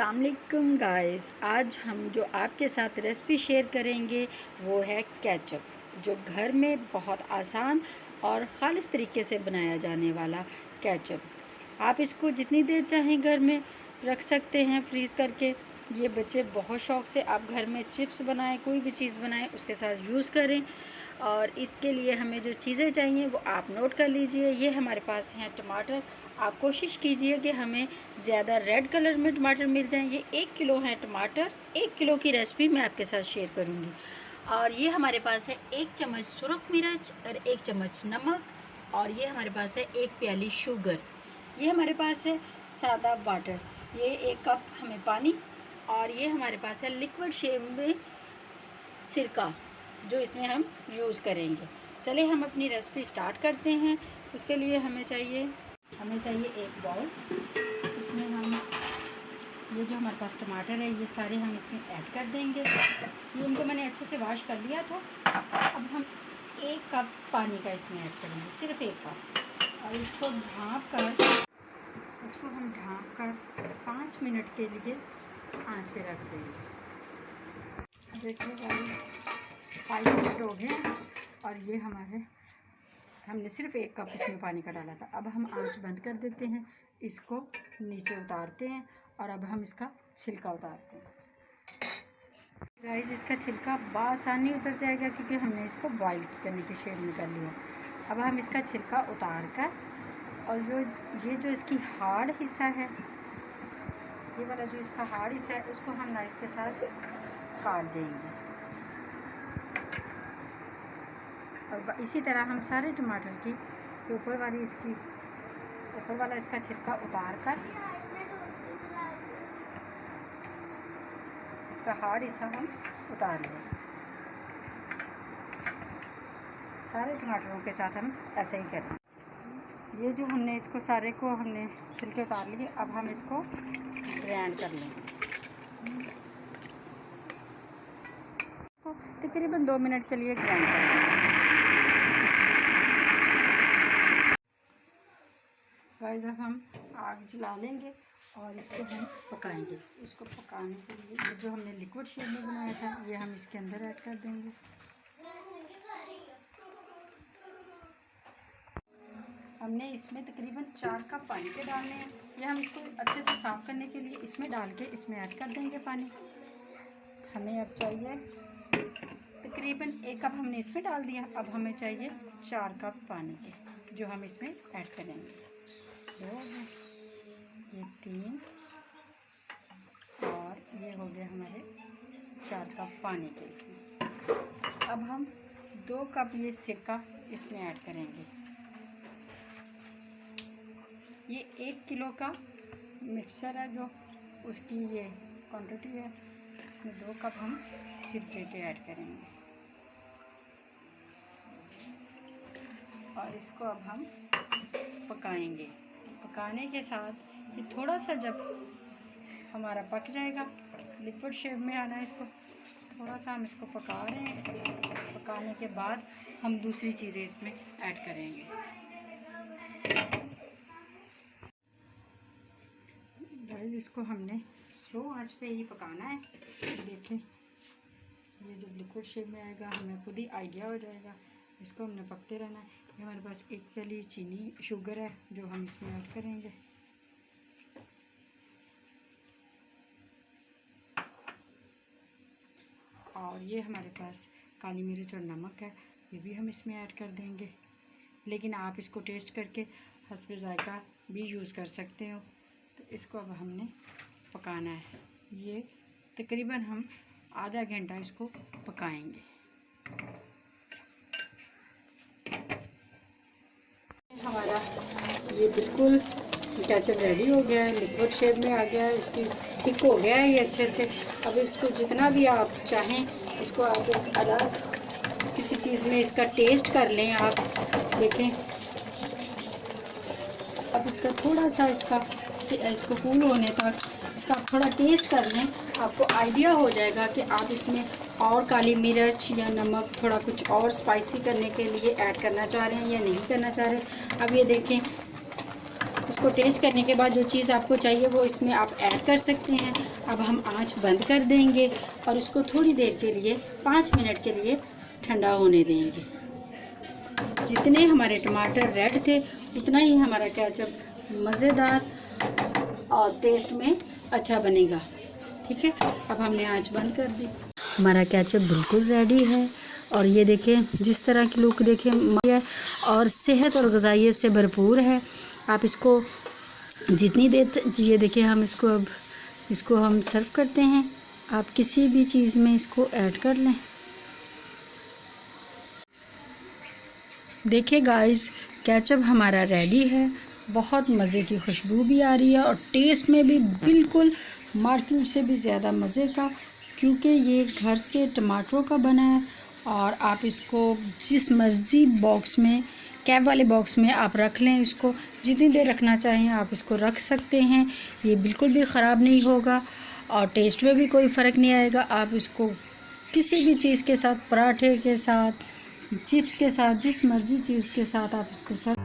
अस्सलाम वालेकुम गाइस। आज हम जो आपके साथ रेसिपी शेयर करेंगे वो है केचप, जो घर में बहुत आसान और ख़ालिस तरीके से बनाया जाने वाला केचप। आप इसको जितनी देर चाहें घर में रख सकते हैं फ्रीज़ करके। ये बच्चे बहुत शौक़ से आप घर में चिप्स बनाएं, कोई भी चीज़ बनाएं उसके साथ यूज़ करें। और इसके लिए हमें जो चीज़ें चाहिए वो आप नोट कर लीजिए। ये हमारे पास हैं टमाटर। आप कोशिश कीजिए कि हमें ज़्यादा रेड कलर में टमाटर मिल जाएं। ये 1 किलो है टमाटर। 1 किलो की रेसिपी मैं आपके साथ शेयर करूँगी। और ये हमारे पास है 1 चम्मच सुरख मिर्च और 1 चम्मच नमक। और ये हमारे पास है 1 प्याली शुगर। ये हमारे पास है सादा वाटर। ये 1 कप हमें पानी। और ये हमारे पास है लिक्विड शेप में सिरका, जो इसमें हम यूज़ करेंगे। चलिए हम अपनी रेसिपी स्टार्ट करते हैं। उसके लिए हमें चाहिए 1 बाउल। उसमें हम ये जो हमारे पास टमाटर है ये सारे हम इसमें ऐड कर देंगे। ये इनको मैंने अच्छे से वॉश कर लिया था। अब हम 1 कप पानी का इसमें ऐड करेंगे, सिर्फ 1 कप। और इसको ढाँप कर 5 मिनट के लिए आंच पे रख देंगे। देखिए 5 मिनट हो गए और ये हमने सिर्फ 1 कप इसमें पानी का डाला था। अब हम आंच बंद कर देते हैं, इसको नीचे उतारते हैं और अब हम इसका छिलका उतारते हैं। गाइस, इसका छिलका बआसानी उतर जाएगा क्योंकि हमने इसको बॉईल करने की शेप में कर लिया। अब हम इसका छिलका उतार कर और जो इसकी हार्ड हिस्सा है, ये वाला जो इसका हार्ड हिस्सा है, उसको हम नाइफ के साथ काट देंगे। और इसी तरह हम सारे टमाटर की ऊपर वाला इसका छिलका उतार कर इसका हार्ड हिस्सा हम उतार लेंगे। सारे टमाटरों के साथ हम ऐसे ही करें। ये जो हमने इसको सारे को हमने छिलके उतार लिए। अब हम इसको ग्राइंड कर लेंगे। तो तकरीबन 2 मिनट के लिए ग्राइंड कर लेंगे। गाइस, अब हम आग जला लेंगे और इसको हम पकाएंगे। इसको पकाने के लिए जो हमने लिक्विड शेप में बनाया था ये हम इसके अंदर ऐड कर देंगे। हमने इसमें तकरीबन 4 कप पानी के डालने हैं। ये हम इसको अच्छे से साफ़ करने के लिए इसमें डाल के इसमें ऐड कर देंगे पानी। हमें अब चाहिए तकरीबन 1 कप हमने इसमें डाल दिया। अब हमें चाहिए 4 कप पानी के, जो हम इसमें ऐड करेंगे। 2 ये 3 और ये हो गया हमारे 4 कप पानी के इसमें। अब हम 2 कप ये सिरका इसमें ऐड करेंगे। ये 1 किलो का मिक्सचर है, जो उसकी ये क्वांटिटी है। इसमें 2 कप हम सिरके के ऐड करेंगे और इसको अब हम पकाएंगे। पकाने के साथ ये थोड़ा सा जब हमारा पक जाएगा, लिक्विड शेप में आना है, इसको थोड़ा सा हम इसको पका रहे हैं। पकाने के बाद हम दूसरी चीज़ें इसमें ऐड करेंगे। गाइस, इसको हमने स्लो आंच पे ही पकाना है। देखें, ये जब लिक्विड शेप में आएगा हमें खुद ही आइडिया हो जाएगा। इसको हमने पकते रहना है। ये हमारे पास 1 प्याली शुगर है, जो हम इसमें ऐड करेंगे। और ये हमारे पास काली मिर्च और नमक है, ये भी हम इसमें ऐड कर देंगे। लेकिन आप इसको टेस्ट करके हस्बे ज़ायका भी यूज़ कर सकते हो। तो इसको अब हमने पकाना है। ये तकरीबन हम आधा घंटा इसको पकाएंगे। हमारा ये बिल्कुल केचप रेडी हो गया है, लिक्विड शेप में आ गया है, इसकी थिक हो गया है ये अच्छे से। अब इसको जितना भी आप चाहें, इसको आप एक अलग किसी चीज़ में इसका टेस्ट कर लें। आप देखें, अब इसका थोड़ा सा इसको कूल होने तक इसका थोड़ा टेस्ट कर लें। आपको आइडिया हो जाएगा कि आप इसमें और काली मिर्च या नमक, थोड़ा कुछ और स्पाइसी करने के लिए ऐड करना चाह रहे हैं या नहीं करना चाह रहे। अब ये देखें, इसको टेस्ट करने के बाद जो चीज़ आपको चाहिए वो इसमें आप ऐड कर सकते हैं। अब हम आंच बंद कर देंगे और इसको थोड़ी देर के लिए 5 मिनट के लिए ठंडा होने देंगे। जितने हमारे टमाटर रेड थे उतना ही हमारा केचप मज़ेदार और टेस्ट में अच्छा बनेगा। ठीक है, अब हमने आंच बंद कर दी। हमारा केचप बिल्कुल रेडी है और ये देखें जिस तरह की लुक देखें और सेहत और ग़िज़ाइयत से भरपूर है। आप इसको जितनी देर, ये देखिए हम इसको हम सर्व करते हैं। आप किसी भी चीज़ में इसको ऐड कर लें। देखिए गाइस, केचप हमारा रेडी है। बहुत मज़े की खुशबू भी आ रही है और टेस्ट में भी बिल्कुल मार्केट से भी ज़्यादा मज़े का, क्योंकि ये घर से टमाटरों का बना है। और आप इसको जिस मर्ज़ी बॉक्स में, कैप वाले बॉक्स में आप रख लें। इसको जितनी देर रखना चाहें आप इसको रख सकते हैं। ये बिल्कुल भी ख़राब नहीं होगा और टेस्ट में भी कोई फ़र्क नहीं आएगा। आप इसको किसी भी चीज़ के साथ, पराठे के साथ, चिप्स के साथ, जिस मर्ज़ी चीज़ के साथ आप इसको सर्व